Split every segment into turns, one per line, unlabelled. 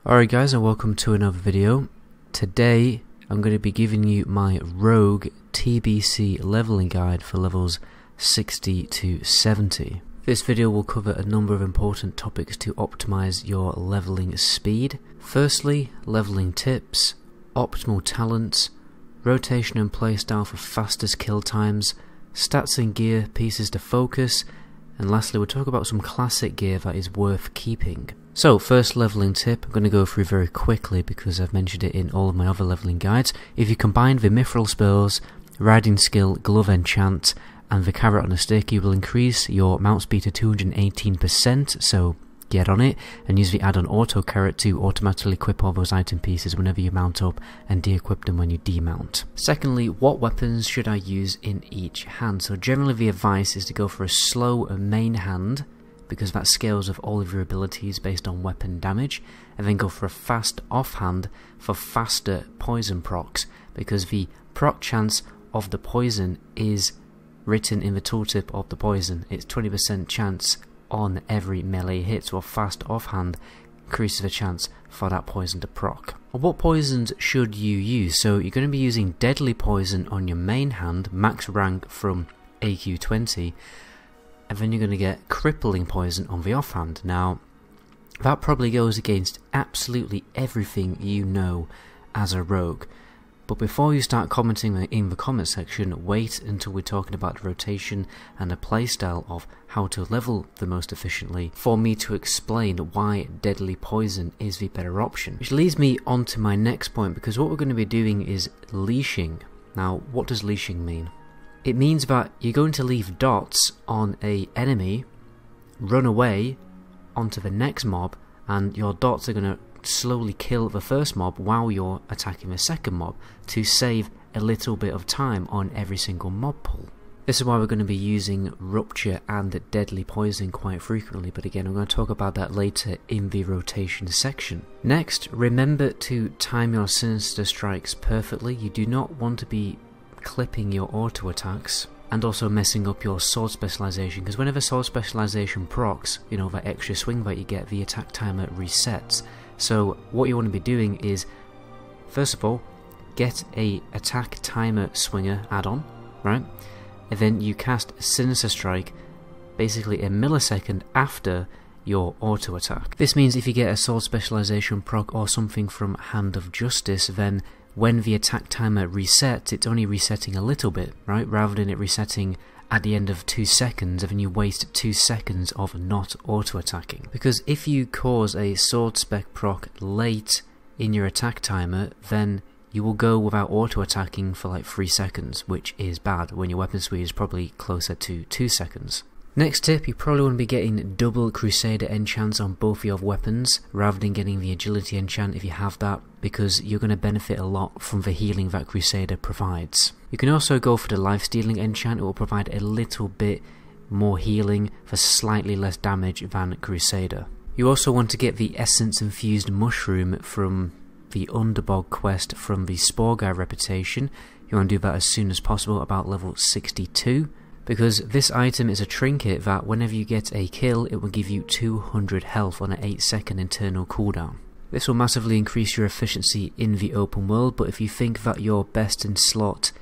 Alright guys, and welcome to another video. Today I'm going to be giving you my Rogue TBC leveling guide for levels 60 to 70. This video will cover a number of important topics to optimize your leveling speed. Firstly, leveling tips, optimal talents, rotation and playstyle for fastest kill times, stats and gear pieces to focus, and lastly we'll talk about some classic gear that is worth keeping. So first leveling tip, I'm going to go through very quickly because I've mentioned it in all of my other leveling guides. If you combine the mithril spells, riding skill, glove enchant, and the carrot on a stick, you will increase your mount speed to 218%, so get on it, and use the add-on auto carrot to automatically equip all those item pieces whenever you mount up and de-equip them when you demount. Secondly, what weapons should I use in each hand? So generally the advice is to go for a slow main hand, because that scales with all of your abilities based on weapon damage, and then go for a fast offhand for faster poison procs, because the proc chance of the poison is written in the tooltip of the poison. It's 20% chance on every melee hit, so a fast offhand increases the chance for that poison to proc. What poisons should you use? So you're going to be using deadly poison on your main hand, max rank from AQ 20, and then you're going to get crippling poison on the offhand. Now that probably goes against absolutely everything you know as a rogue, but before you start commenting in the comment section, wait until we're talking about the rotation and the playstyle of how to level the most efficiently for me to explain why deadly poison is the better option. Which leads me on to my next point, because what we're going to be doing is leashing. Now what does leashing mean? It means that you're going to leave dots on an enemy, run away onto the next mob, and your dots are going to slowly kill the first mob while you're attacking the second mob to save a little bit of time on every single mob pull. This is why we're going to be using rupture and deadly poison quite frequently, but again I'm going to talk about that later in the rotation section. Next, remember to time your sinister strikes perfectly. You do not want to be clipping your auto attacks and also messing up your sword specialization, because whenever sword specialization procs, you know, that extra swing that you get, the attack timer resets. So what you want to be doing is, first of all, get a attack timer swinger add-on, right? And then you cast Sinister Strike basically a millisecond after your auto attack. This means if you get a sword specialization proc or something from Hand of Justice, then when the attack timer resets, it's only resetting a little bit, right? Rather than it resetting at the end of 2 seconds, and then you waste 2 seconds of not auto-attacking. Because if you cause a sword spec proc late in your attack timer, then you will go without auto-attacking for like 3 seconds, which is bad when your weapon speed is probably closer to 2 seconds. Next tip, you probably want to be getting double Crusader enchants on both of your weapons, rather than getting the agility enchant if you have that, because you're going to benefit a lot from the healing that Crusader provides. You can also go for the life stealing enchant. It will provide a little bit more healing for slightly less damage than Crusader. You also want to get the essence infused mushroom from the Underbog quest from the Spore Guy reputation. You want to do that as soon as possible, about level 62. Because this item is a trinket that whenever you get a kill, it will give you 200 health on an 8-second internal cooldown. This will massively increase your efficiency in the open world, but if you think that your best in slot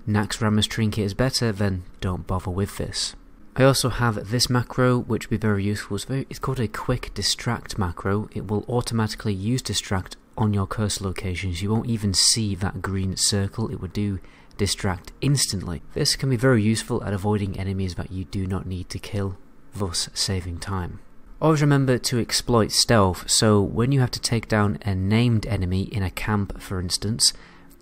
Naxxramas trinket is better, then don't bother with this. I also have this macro, which will be very useful. It's called a quick distract macro. It will automatically use distract on your cursor locations. You won't even see that green circle. It will do distract instantly. This can be very useful at avoiding enemies that you do not need to kill, thus saving time. Always remember to exploit stealth, so when you have to take down a named enemy in a camp, for instance,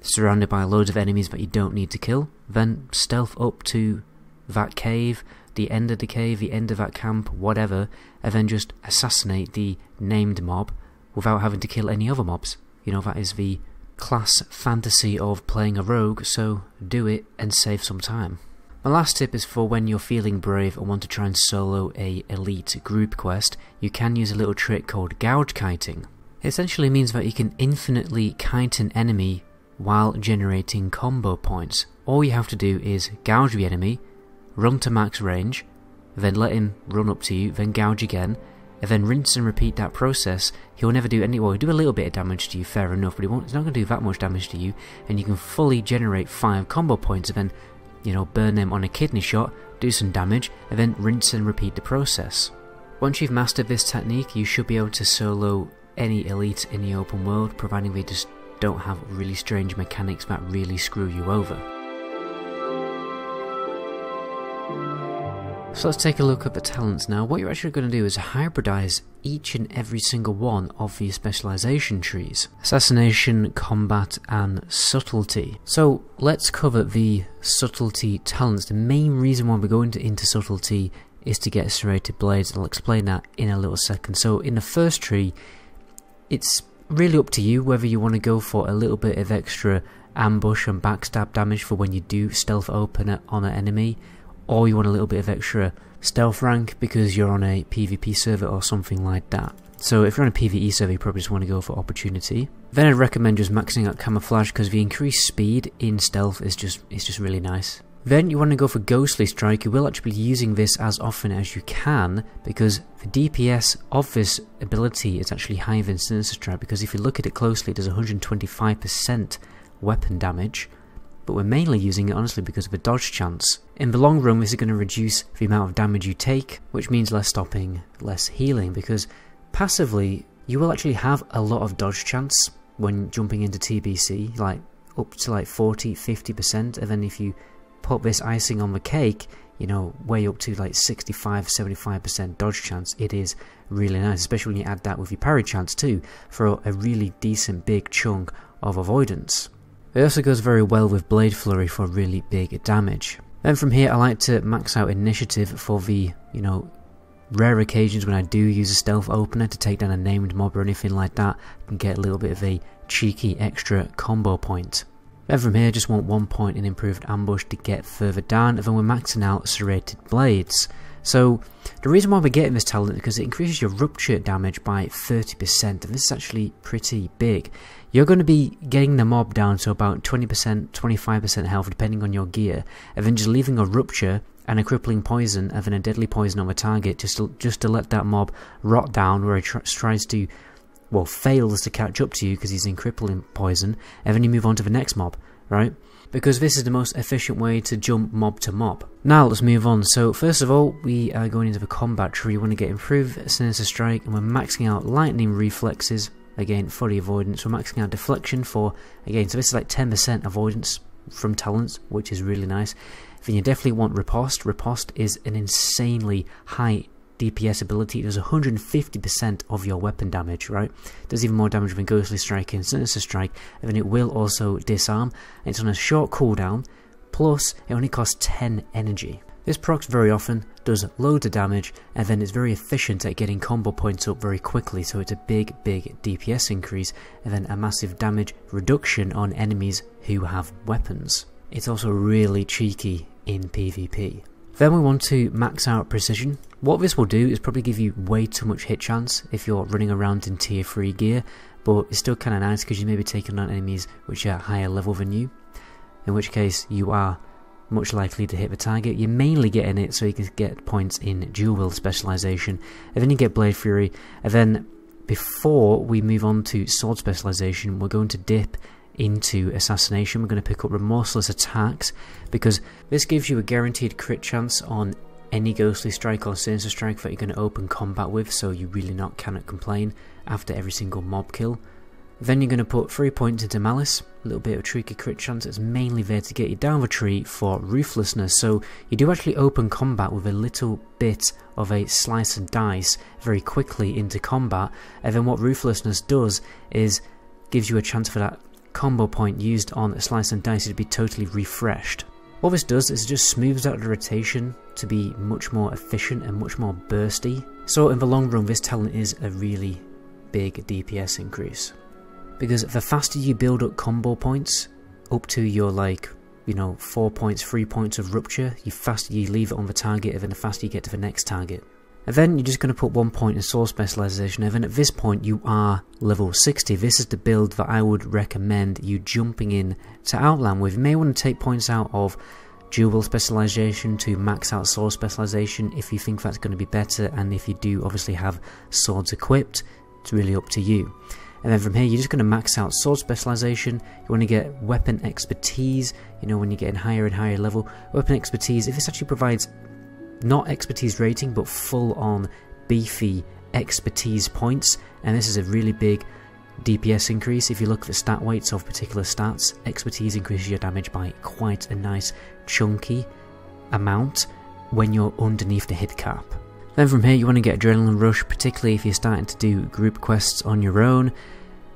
surrounded by loads of enemies that you don't need to kill, then stealth up to that cave, the end of the cave, the end of that camp, whatever, and then just assassinate the named mob without having to kill any other mobs. You know, that is the class fantasy of playing a rogue, so do it and save some time. My last tip is for when you're feeling brave and want to try and solo a elite group quest. You can use a little trick called gouge kiting. It essentially means that you can infinitely kite an enemy while generating combo points. All you have to do is gouge the enemy, run to max range, then let him run up to you, then gouge again, and then rinse and repeat that process. He'll never do any, well, he'll do a little bit of damage to you, fair enough, but he's not going to do that much damage to you, and you can fully generate 5 combo points, and then, you know, burn them on a kidney shot, do some damage, and then rinse and repeat the process. Once you've mastered this technique, you should be able to solo any elite in the open world, providing they just don't have really strange mechanics that really screw you over. So let's take a look at the talents now. What you're actually going to do is hybridize each and every single one of the specialization trees. Assassination, combat, and subtlety. So let's cover the subtlety talents. The main reason why we're going into subtlety is to get serrated blades. I'll explain that in a little second. So in the first tree, it's really up to you whether you want to go for a little bit of extra ambush and backstab damage for when you do stealth open it on an enemy, or you want a little bit of extra stealth rank because you're on a PvP server or something like that. So if you're on a PvE server, you probably just want to go for opportunity. Then I'd recommend just maxing out camouflage because the increased speed in stealth is just really nice. Then you want to go for Ghostly Strike. You will actually be using this as often as you can because the DPS of this ability is actually higher than Sinister Strike, because if you look at it closely, it does 125% weapon damage, but we're mainly using it honestly because of the dodge chance. In the long run, this is going to reduce the amount of damage you take, which means less stopping, less healing, because passively you will actually have a lot of dodge chance when jumping into TBC, like up to like 40-50%, and then if you put this icing on the cake, you know, way up to like 65-75% dodge chance, it is really nice, especially when you add that with your parry chance too, for a really decent big chunk of avoidance. It also goes very well with Blade Flurry for really big damage. Then from here, I like to max out initiative for the, you know, rare occasions when I do use a stealth opener to take down a named mob or anything like that, and get a little bit of a cheeky extra combo point. Then from here, just want 1 point in improved ambush to get further down, and then we're maxing out serrated blades. So the reason why we're getting this talent is because it increases your rupture damage by 30%, and this is actually pretty big. You're going to be getting the mob down to about 20%, 25% health depending on your gear, and then just leaving a rupture and a crippling poison, and then a deadly poison on the target just to let that mob rot down where he tries to, well, fails to catch up to you because he's in crippling poison, and then you move on to the next mob, right? Because this is the most efficient way to jump mob to mob. Now let's move on. So first of all, we are going into the combat tree. We want to get improved Sinister Strike, and we're maxing out lightning reflexes, again for the avoidance. We're maxing out deflection for, again, so this is like 10% avoidance from talents, which is really nice. Then you definitely want riposte. Riposte is an insanely high DPS ability. It does 150% of your weapon damage, right? It does even more damage than Ghostly Strike and Sinister Strike, and then it will also disarm, and it's on a short cooldown, plus it only costs 10 energy. This procs very often, does loads of damage, and then it's very efficient at getting combo points up very quickly, so it's a big DPS increase, and then a massive damage reduction on enemies who have weapons. It's also really cheeky in PvP. Then we want to max out precision. What this will do is probably give you way too much hit chance if you're running around in tier 3 gear, but it's still kind of nice because you may be taking on enemies which are higher level than you, in which case you are much likely to hit the target. You're mainly getting it so you can get points in dual wield specialization, and then you get Blade Fury, and then before we move on to sword specialization, we're going to dip into assassination. We're going to pick up remorseless attacks because this gives you a guaranteed crit chance on any Ghostly Strike or Sinister Strike that you're going to open combat with, so you really cannot complain after every single mob kill. Then you're going to put 3 points into Malice, a little bit of tricky crit chance. It's mainly there to get you down the tree for Ruthlessness, so you do actually open combat with a little bit of a slice and dice very quickly into combat, and then what Ruthlessness does is gives you a chance for that combo point used on a slice and dice to be totally refreshed. What this does is it just smooths out the rotation to be much more efficient and much more bursty. So in the long run, this talent is a really big DPS increase, because the faster you build up combo points up to your, like, you know, 4 points, 3 points of rupture, the faster you leave it on the target, and then the faster you get to the next target. And then you're just going to put 1 point in sword specialization, and then at this point you are level 60. This is the build that I would recommend you jumping in to Outland with. You may want to take points out of dual specialization to max out sword specialization if you think that's going to be better, and if you do obviously have swords equipped, it's really up to you. And then from here you're just going to max out sword specialization. You want to get weapon expertise, you know, when you're getting higher and higher level. Weapon expertise, if this actually provides not expertise rating but full on beefy expertise points, and this is a really big DPS increase. If you look at the stat weights of particular stats, expertise increases your damage by quite a nice chunky amount when you're underneath the hit cap. Then from here you want to get Adrenaline Rush, particularly if you're starting to do group quests on your own.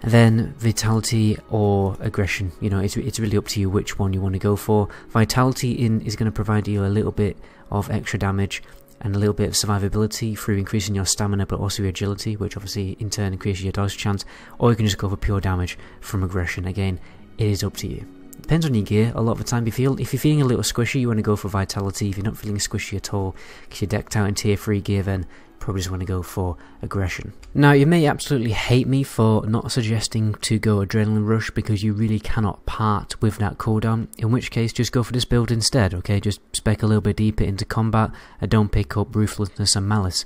And then Vitality or Aggression, you know, it's really up to you which one you want to go for. Vitality is going to provide you a little bit of extra damage and a little bit of survivability through increasing your stamina but also your agility, which obviously in turn increases your dodge chance, or you can just go for pure damage from Aggression. Again, it is up to you. Depends on your gear a lot of the time. If you're feeling a little squishy, you want to go for Vitality. If you're not feeling squishy at all because you're decked out in tier 3 gear, then probably just want to go for Aggression. Now, you may absolutely hate me for not suggesting to go Adrenaline Rush because you really cannot part with that cooldown, in which case just go for this build instead, okay? Just spec a little bit deeper into combat and don't pick up Ruthlessness and Malice.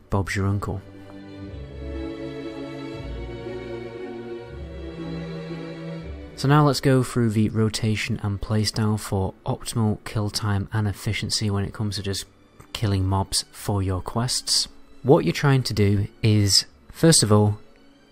Bob's your uncle. So now let's go through the rotation and playstyle for optimal kill time and efficiency when it comes to just killing mobs for your quests. What you're trying to do is, first of all,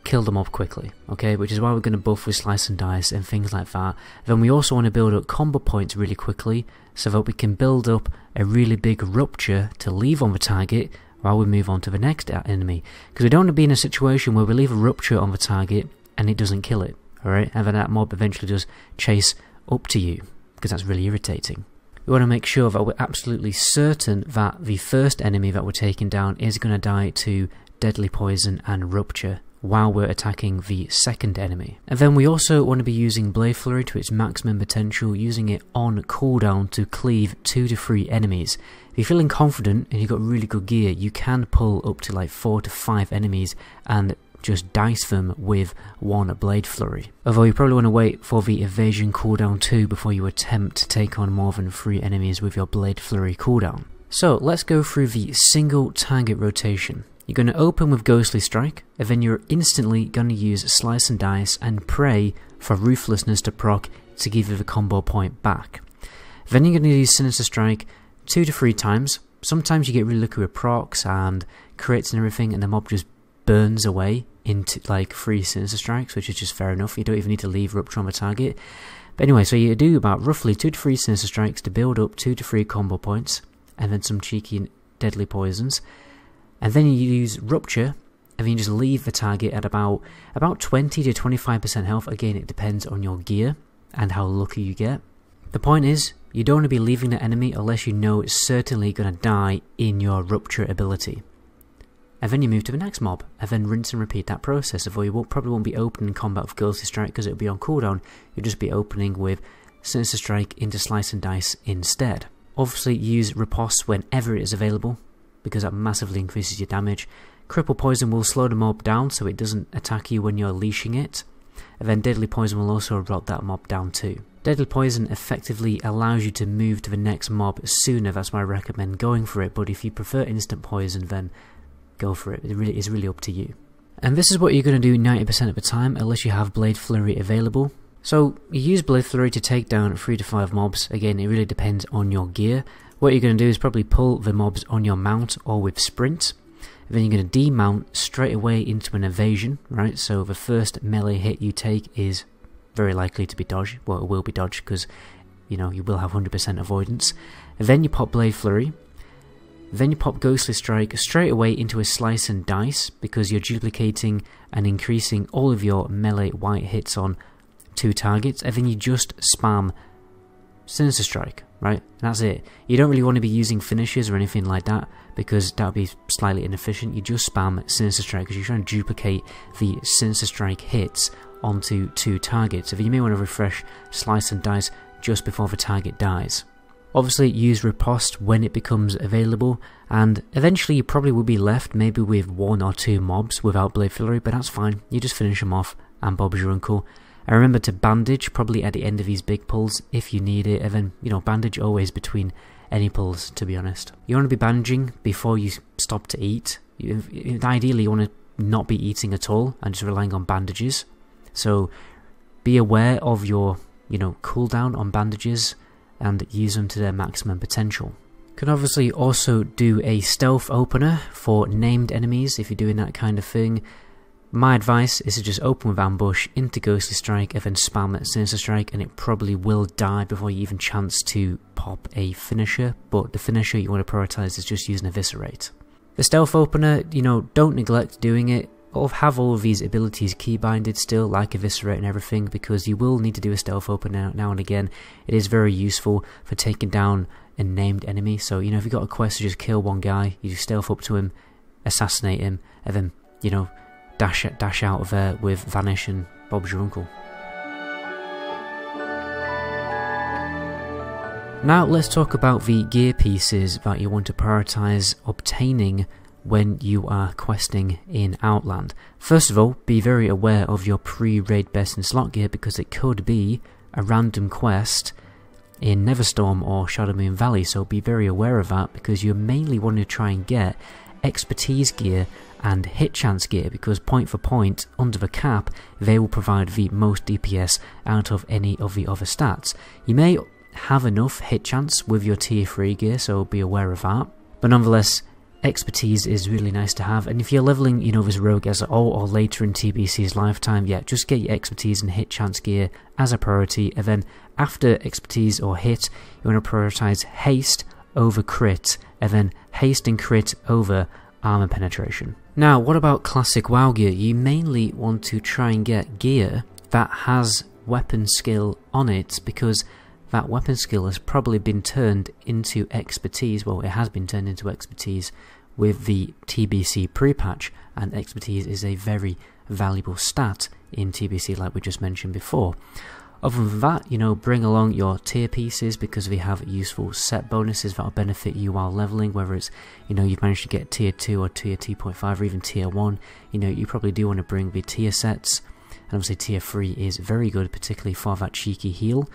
kill the mob quickly, okay, which is why we're going to buff with Slice and Dice and things like that. Then we also want to build up combo points really quickly so that we can build up a really big rupture to leave on the target while we move on to the next enemy, because we don't want to be in a situation where we leave a rupture on the target and it doesn't kill it, alright, and then that mob eventually does chase up to you, because that's really irritating. We want to make sure that we're absolutely certain that the first enemy that we're taking down is going to die to Deadly Poison and Rupture while we're attacking the second enemy. And then we also want to be using Blade Flurry to its maximum potential, using it on cooldown to cleave 2 to 3 enemies. If you're feeling confident and you've got really good gear, you can pull up to like 4 to 5 enemies and just dice them with one Blade Flurry. Although you probably want to wait for the evasion cooldown too before you attempt to take on more than 3 enemies with your Blade Flurry cooldown. So let's go through the single target rotation. You're going to open with Ghostly Strike, and then you're instantly going to use Slice and Dice and pray for Ruthlessness to proc to give you the combo point back. Then you're going to use Sinister Strike 2 to 3 times. Sometimes you get really lucky with procs and crits and everything, and the mob just burns away into like 3 Sinister Strikes, which is just fair enough. You don't even need to leave Rupture on the target. But anyway, so you do about roughly 2 to 3 Sinister Strikes to build up 2 to 3 combo points, and then some cheeky Deadly Poisons. And then you use Rupture, and then you just leave the target at about 20 to 25% health. Again, it depends on your gear and how lucky you get. The point is, you don't want to be leaving the enemy unless you know it's certainly going to die in your Rupture ability. And then you move to the next mob, and then rinse and repeat that process. Although you probably won't be opening combat with Ghostly Strike because it'll be on cooldown, you'll just be opening with Sinister Strike into Slice and Dice instead. Obviously use Riposte whenever it is available, because that massively increases your damage. Cripple Poison will slow the mob down so it doesn't attack you when you're leashing it. And then Deadly Poison will also rot that mob down too. Deadly Poison effectively allows you to move to the next mob sooner, that's why I recommend going for it, but if you prefer instant poison then go for it. It really is really up to you. And this is what you're going to do 90% of the time unless you have Blade Flurry available. So you use Blade Flurry to take down 3 to 5 mobs. Again, it really depends on your gear. What you're going to do is probably pull the mobs on your mount or with sprint. And then you're going to demount straight away into an evasion, right? So the first melee hit you take is very likely to be dodged. Well, it will be dodged because, you know, you will have 100% avoidance. And then you pop Blade Flurry. Then you pop Ghostly Strike straight away into a Slice and Dice because you're duplicating and increasing all of your melee white hits on 2 targets. And then you just spam Sinister Strike, right? And that's it. You don't really want to be using finishes or anything like that because that would be slightly inefficient. You just spam Sinister Strike because you're trying to duplicate the Sinister Strike hits onto 2 targets. So you may want to refresh Slice and Dice just before the target dies. Obviously use Riposte when it becomes available, and eventually you probably will be left maybe with 1 or 2 mobs without Blade Flurry, but that's fine. You just finish them off and Bob's your uncle. And remember to bandage probably at the end of these big pulls if you need it, and then, you know, bandage always between any pulls, to be honest. You want to be bandaging before you stop to eat. Ideally, you want to not be eating at all and just relying on bandages. So be aware of your, you know, cooldown on bandages and use them to their maximum potential. You can obviously also do a stealth opener for named enemies if you're doing that kind of thing. My advice is to just open with ambush into Ghostly Strike and then spam at Sinister Strike, and it probably will die before you even chance to pop a finisher, but the finisher you want to prioritize is just using Eviscerate. The stealth opener, you know, don't neglect doing it, or have all of these abilities keybinded still, like Eviscerate and everything, because you will need to do a stealth opener now and again. It is very useful for taking down a named enemy. So, you know, if you've got a quest to just kill one guy, you just stealth up to him, assassinate him, and then, you know, dash out of there with Vanish and Bob's your uncle. Now let's talk about the gear pieces that you want to prioritize obtaining when you are questing in Outland. First of all, be very aware of your pre-raid best in slot gear, because it could be a random quest in Neverstorm or Shadowmoon Valley, so be very aware of that, because you're mainly wanting to try and get expertise gear and hit chance gear, because point for point, under the cap, they will provide the most DPS out of any of the other stats. You may have enough hit chance with your tier 3 gear, so be aware of that, but nonetheless, expertise is really nice to have. And if you're leveling, you know, this rogue as or later in TBC's lifetime, yeah, just get your expertise and hit chance gear as a priority, and then after expertise or hit, you want to prioritize haste over crit, and then haste and crit over armor penetration. Now, what about classic WoW gear? You mainly want to try and get gear that has weapon skill on it, because that weapon skill has probably been turned into expertise. Well, it has been turned into expertise with the TBC pre-patch, and expertise is a very valuable stat in TBC, like we just mentioned before. Other than that, you know, bring along your tier pieces, because they have useful set bonuses that will benefit you while leveling, whether it's, you know, you've managed to get tier 2 or tier 2.5 or even tier 1, you know, you probably do want to bring the tier sets, and obviously tier 3 is very good, particularly for that cheeky heal.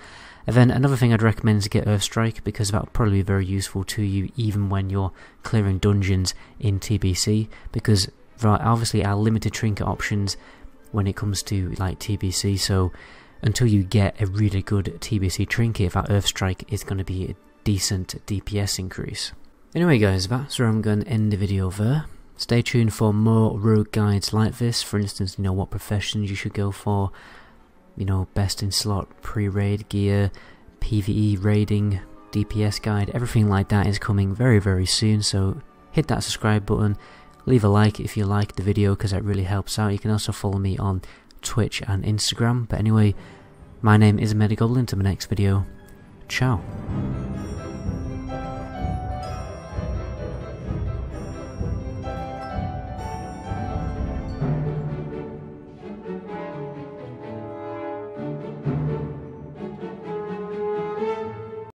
And then another thing I'd recommend is to get Earthstrike, because that will probably be very useful to you even when you're clearing dungeons in TBC, because there are obviously limited trinket options when it comes to like TBC, so until you get a really good TBC trinket, that Earthstrike is going to be a decent DPS increase. Anyway guys, that's where I'm going to end the video there. Stay tuned for more rogue guides like this, for instance, you know, what professions you should go for, you know, best in slot pre-raid gear, PvE raiding, DPS guide, everything like that is coming very, very soon, so hit that subscribe button, leave a like if you liked the video, because that really helps out. You can also follow me on Twitch and Instagram. But anyway, my name is MetaGoblin. To my next video, ciao.